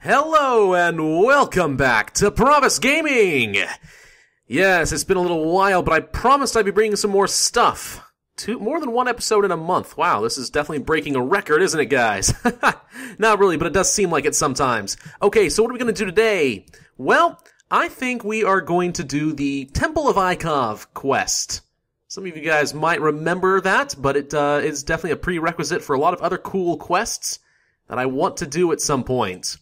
Hello and welcome back to Pravus Gaming! Yes, it's been a little while, but I promised I'd be bringing some more stuff. More than one episode in a month. Wow, this is definitely breaking a record, isn't it, guys? Not really, but it does seem like it sometimes. Okay, so what are we going to do today? Well, I think we are going to do the Temple of Ikov quest. Some of you guys might remember that, but it is definitely a prerequisite for a lot of other cool quests that I want to do at some point.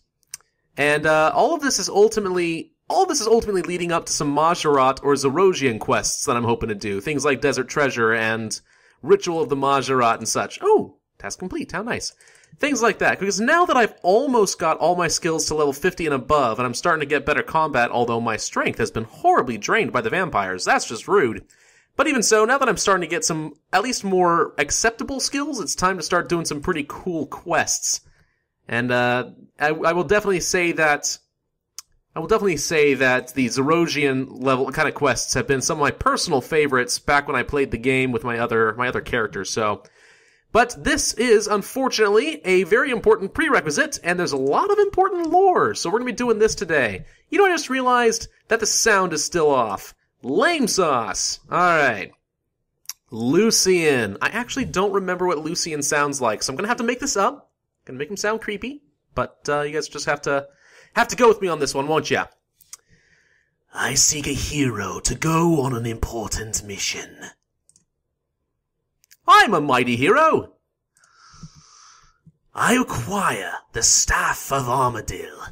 And all of this is ultimately leading up to some Majorat or Zorosian quests that I'm hoping to do. Things like Desert Treasure and Ritual of the Majorat and such. Oh, task complete. How nice. Things like that. Because now that I've almost got all my skills to level 50 and above, and I'm starting to get better combat, although my strength has been horribly drained by the vampires. That's just rude. But even so, now that I'm starting to get some, at least more acceptable skills, it's time to start doing some pretty cool quests. And I will definitely say that the Zorosian level kind of quests have been some of my personal favorites back when I played the game with my other characters. So, but this is unfortunately a very important prerequisite, and there's a lot of important lore. So we're gonna be doing this today. You know, I just realized that the sound is still off. Lame sauce. All right. Lucian. I actually don't remember what Lucian sounds like, so I'm gonna have to make this up. Gonna make him sound creepy, but you guys just have to go with me on this one, won't ya? I seek a hero to go on an important mission. I'm a mighty hero. I acquire the Staff of Armadil.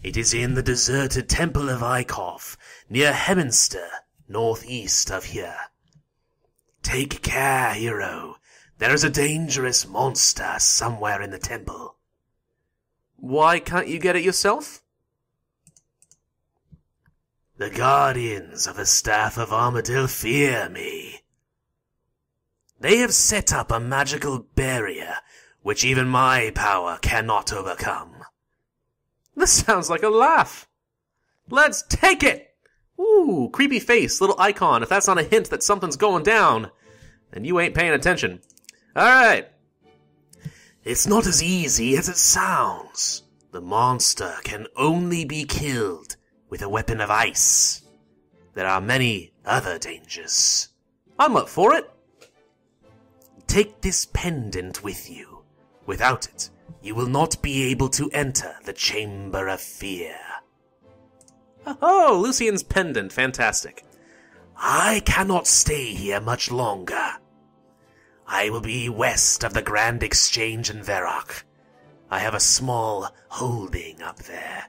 It is in the deserted Temple of Ikov, near Heminster, northeast of here. Take care, hero. There is a dangerous monster somewhere in the temple. Why can't you get it yourself? The guardians of the Staff of Armadil fear me. They have set up a magical barrier which even my power cannot overcome. This sounds like a laugh. Let's take it! Ooh, creepy face, little icon. If that's not a hint that something's going down, then you ain't paying attention. Alright. It's not as easy as it sounds. The monster can only be killed with a weapon of ice. There are many other dangers. I'm up for it. Take this pendant with you. Without it, you will not be able to enter the Chamber of Fear. Oh, Lucian's pendant. Fantastic. I cannot stay here much longer. I will be west of the Grand Exchange in Verok. I have a small holding up there.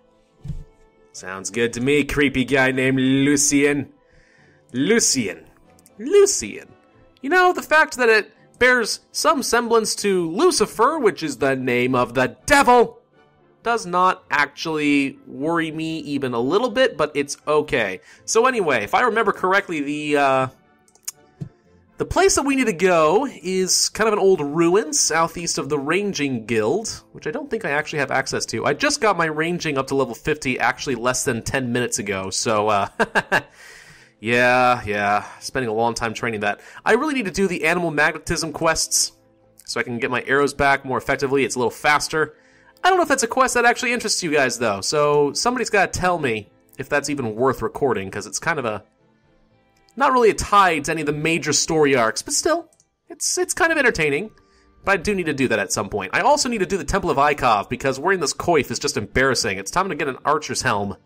Sounds good to me, creepy guy named Lucian. Lucian. You know, the fact that it bears some semblance to Lucifer, which is the name of the devil, does not actually worry me even a little bit, but it's okay. So anyway, if I remember correctly, the place that we need to go is kind of an old ruin southeast of the Ranging Guild, which I don't think I actually have access to. I just got my ranging up to level 50 actually less than 10 minutes ago, so yeah, spending a long time training that. I really need to do the animal magnetism quests so I can get my arrows back more effectively. It's a little faster. I don't know if that's a quest that actually interests you guys, though, so somebody's got to tell me if that's even worth recording, because it's kind of not really a tie to any of the major story arcs, but still, it's kind of entertaining. But I do need to do that at some point. I also need to do the Temple of Ikov, because wearing this coif is just embarrassing. It's time to get an archer's helm.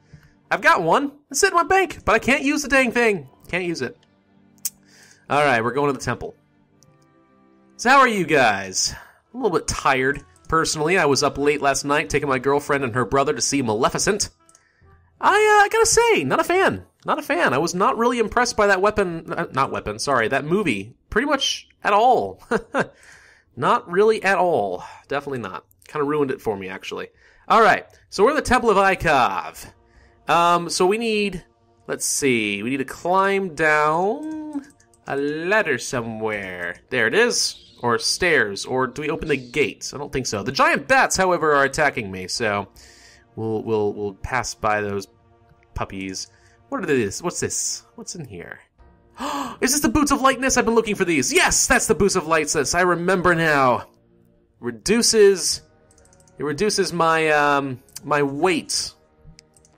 I've got one. It's sitting in my bank, but I can't use the dang thing. Can't use it. Alright, we're going to the temple. So how are you guys? I'm a little bit tired. Personally, I was up late last night taking my girlfriend and her brother to see Maleficent. I gotta say, not a fan. Not a fan. I was not really impressed by that that movie. Pretty much at all. Not really at all. Definitely not. Kind of ruined it for me, actually. Alright, so we're in the Temple of Ikov. So we need, let's see, we need to climb down a ladder somewhere. There it is. Or stairs. Or do we open the gates? I don't think so. The giant bats, however, are attacking me, so we'll pass by those puppies. What are these? What's this? What's in here? Is this the Boots of Lightness? I've been looking for these. Yes, that's the Boots of Lightness. I remember now. It reduces my my weight.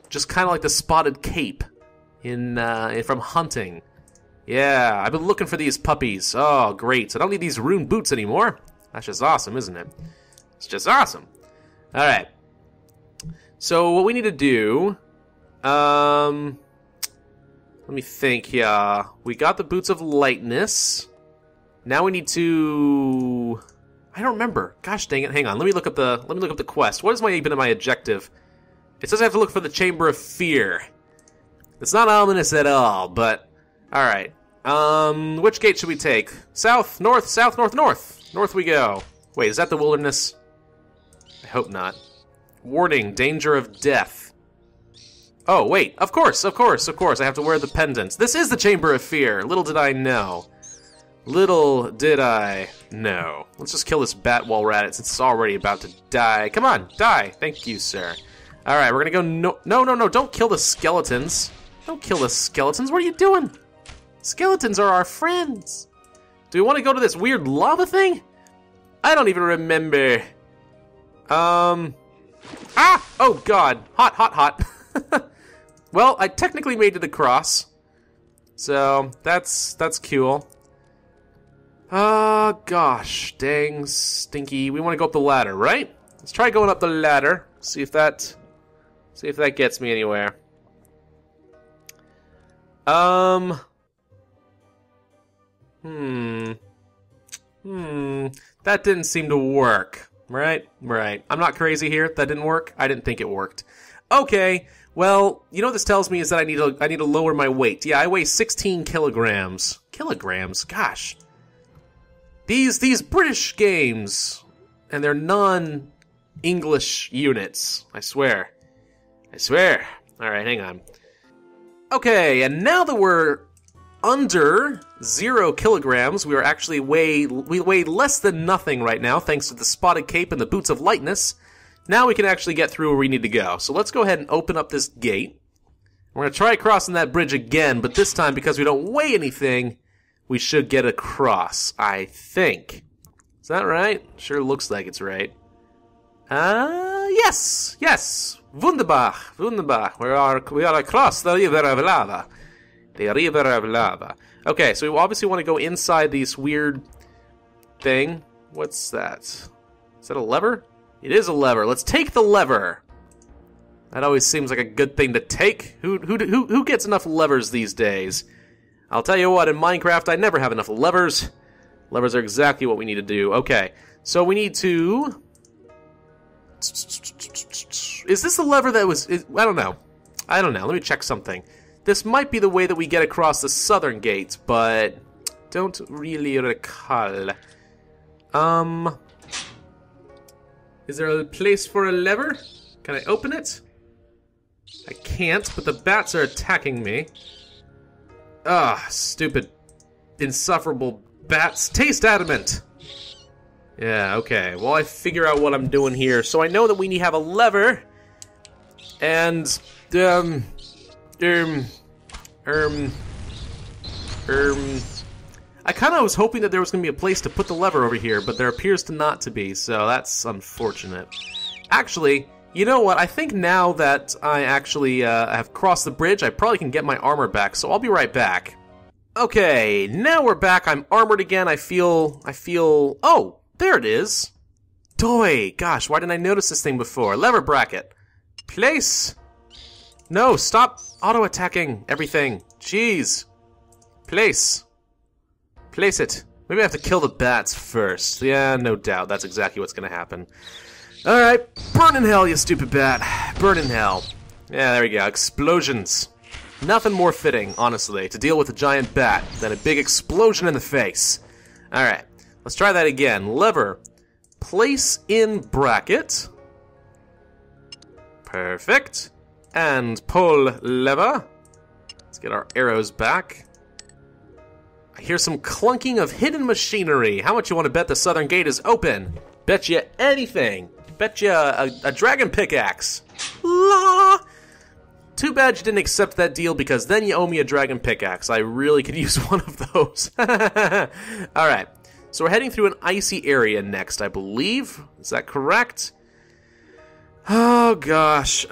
Just kind of like the spotted cape in from hunting. Yeah, I've been looking for these puppies. Oh, great. I don't need these rune boots anymore. That's just awesome, isn't it? It's just awesome. All right. So what we need to do... let me think. Yeah, we got the boots of lightness. Now we need to... I don't remember. Gosh dang it. Hang on. Let me look up the quest. What is even my objective? It says I have to look for the Chamber of Fear. It's not ominous at all, but... Alright. Which gate should we take? South, north, south, north, north. North we go. Wait, is that the wilderness? I hope not. Warning, danger of death. Oh, wait. Of course. I have to wear the pendants. This is the Chamber of Fear. Little did I know. Little did I know. Let's just kill this bat while we're at it, since it's already about to die. Come on, die. Thank you, sir. Alright, we're gonna go... No, don't kill the skeletons. Don't kill the skeletons. What are you doing? Skeletons are our friends. Do we want to go to this weird lava thing? I don't even remember. Ah! Oh, God. Hot. Well, I technically made it across. So, that's cool. Gosh. Dang stinky. We want to go up the ladder, right? Let's try going up the ladder. See if that gets me anywhere. That didn't seem to work. Right. I'm not crazy here. That didn't work. I didn't think it worked. Okay. Well, you know what this tells me is that I need to lower my weight. Yeah, I weigh 16 kilograms. Kilograms? Gosh. These British games and their non-English units. I swear. Alright, hang on. Okay, and now that we're under 0 kilograms, we weigh less than nothing right now, thanks to the spotted cape and the boots of lightness. Now we can actually get through where we need to go. So let's go ahead and open up this gate. We're going to try crossing that bridge again, but this time, because we don't weigh anything, we should get across, I think. Is that right? Sure looks like it's right. Yes. Wunderbar. We are across the river of lava. The river of lava. Okay, so we obviously want to go inside these weird thing. What's that? Is that a lever? It is a lever. Let's take the lever. That always seems like a good thing to take. Who gets enough levers these days? I'll tell you what, in Minecraft, I never have enough levers. Levers are exactly what we need to do. Okay, so we need to... Is this the lever that was... I don't know. Let me check something. This might be the way that we get across the southern gate, but... don't really recall. Is there a place for a lever? Can I open it? I can't, but the bats are attacking me. Ah, stupid, insufferable bats. Taste adamant! Yeah, okay. Well, I figure out what I'm doing here. So I know that we have a lever. And, I kind of was hoping that there was going to be a place to put the lever over here, but there appears to not to be, so that's unfortunate. Actually, you know what? I think now that I actually have crossed the bridge, I probably can get my armor back, so I'll be right back. Okay, now we're back. I'm armored again. I feel... Oh! There it is. Toy. Gosh, why didn't I notice this thing before? Lever bracket. Place. No, stop auto-attacking everything. Jeez. Place. Place it. Maybe I have to kill the bats first. Yeah, no doubt. That's exactly what's going to happen. Alright. Burn in hell, you stupid bat. Burn in hell. Yeah, there we go. Explosions. Nothing more fitting, honestly, to deal with a giant bat than a big explosion in the face. Alright. Let's try that again. Lever. Place in bracket. Perfect. And pull lever. Let's get our arrows back. I hear some clunking of hidden machinery. How much you want to bet the southern gate is open? Bet you anything. Bet you a dragon pickaxe. La! Too bad you didn't accept that deal, because then you owe me a dragon pickaxe. I really could use one of those. Alright. So we're heading through an icy area next, I believe. Is that correct? Oh, gosh.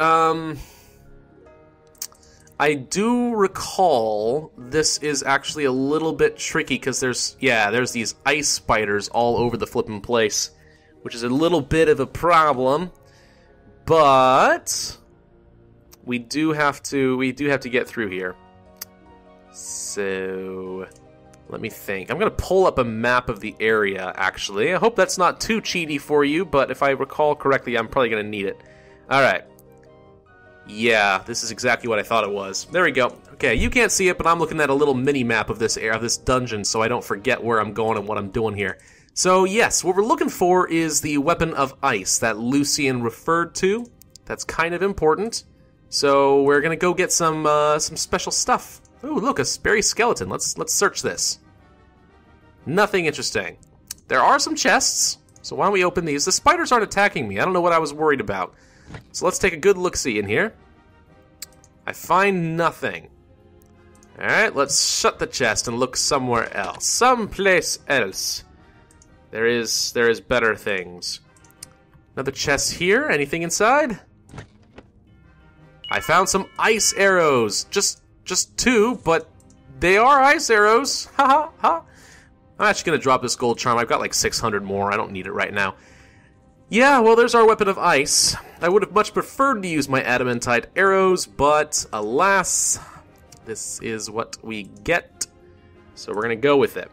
I do recall this is actually a little bit tricky because there's these ice spiders all over the flippin' place, which is a little bit of a problem. But we do have to get through here. So let me think. I'm gonna pull up a map of the area. Actually, I hope that's not too cheaty for you, but if I recall correctly, I'm probably gonna need it. All right. Yeah, this is exactly what I thought it was. There we go. Okay, you can't see it, but I'm looking at a little mini-map of this area, this dungeon, so I don't forget where I'm going and what I'm doing here. So, yes, what we're looking for is the weapon of ice that Lucian referred to. That's kind of important. So, we're gonna go get some special stuff. Ooh, look, a berry skeleton. Let's search this. Nothing interesting. There are some chests, so why don't we open these? The spiders aren't attacking me. I don't know what I was worried about. So let's take a good look-see in here. I find nothing. Alright, let's shut the chest and look somewhere else. Someplace else. There is better things. Another chest here. Anything inside? I found some ice arrows. Just 2, but they are ice arrows. Ha ha ha. I'm actually going to drop this gold charm. I've got like 600 more. I don't need it right now. Yeah, well, there's our weapon of ice. I would have much preferred to use my adamantite arrows, but alas, this is what we get. So we're gonna go with it.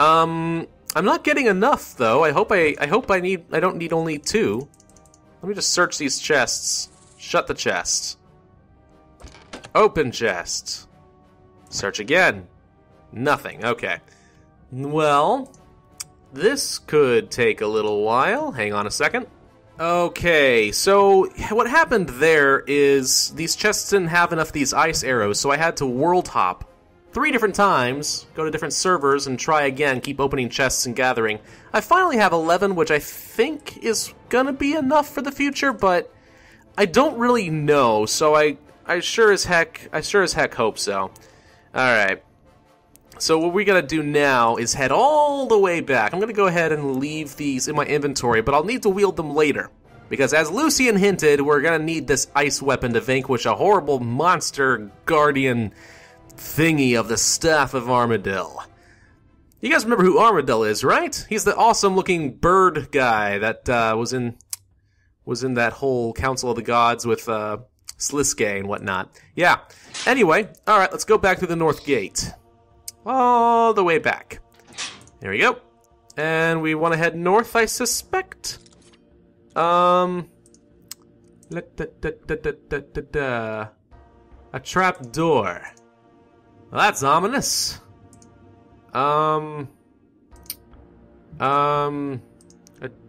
I'm not getting enough though. I don't need only 2. Let me just search these chests. Shut the chest. Open chest. Search again. Nothing. Okay. Well, this could take a little while. Hang on a second. Okay, so what happened there is these chests didn't have enough of these ice arrows, so I had to world hop 3 different times, go to different servers, and try again, keep opening chests and gathering. I finally have 11, which I think is gonna be enough for the future, but I don't really know, so I sure as heck hope so. Alright. So what we gotta do now is head all the way back. I'm gonna go ahead and leave these in my inventory, but I'll need to wield them later. Because as Lucian hinted, we're gonna need this ice weapon to vanquish a horrible monster guardian thingy of the Staff of Armadil. You guys remember who Armadil is, right? He's the awesome looking bird guy that was in that whole Council of the Gods with Sliske and whatnot. Yeah. Anyway, alright, let's go back through the North Gate. All the way back. There we go. And we want to head north, I suspect. A trap door. Well, that's ominous. A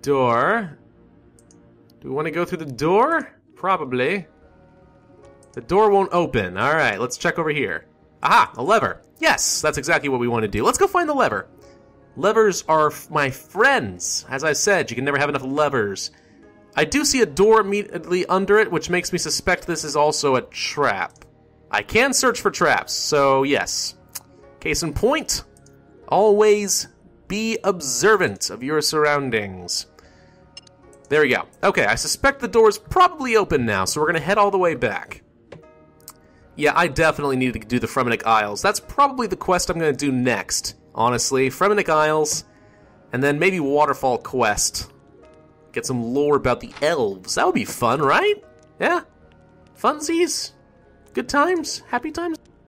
door. Do we want to go through the door? Probably. The door won't open. Alright, let's check over here. Aha, a lever. Yes, that's exactly what we want to do. Let's go find the lever. Levers are my friends. As I said, you can never have enough levers. I do see a door immediately under it, which makes me suspect this is also a trap. I can search for traps, so yes. Case in point, always be observant of your surroundings. There we go. Okay, I suspect the door's probably open now, so we're going to head all the way back. Yeah, I definitely need to do the Fremenic Isles. That's probably the quest I'm going to do next, honestly. Fremenic Isles, and then maybe Waterfall Quest. Get some lore about the elves. That would be fun, right? Yeah? Funsies? Good times? Happy times?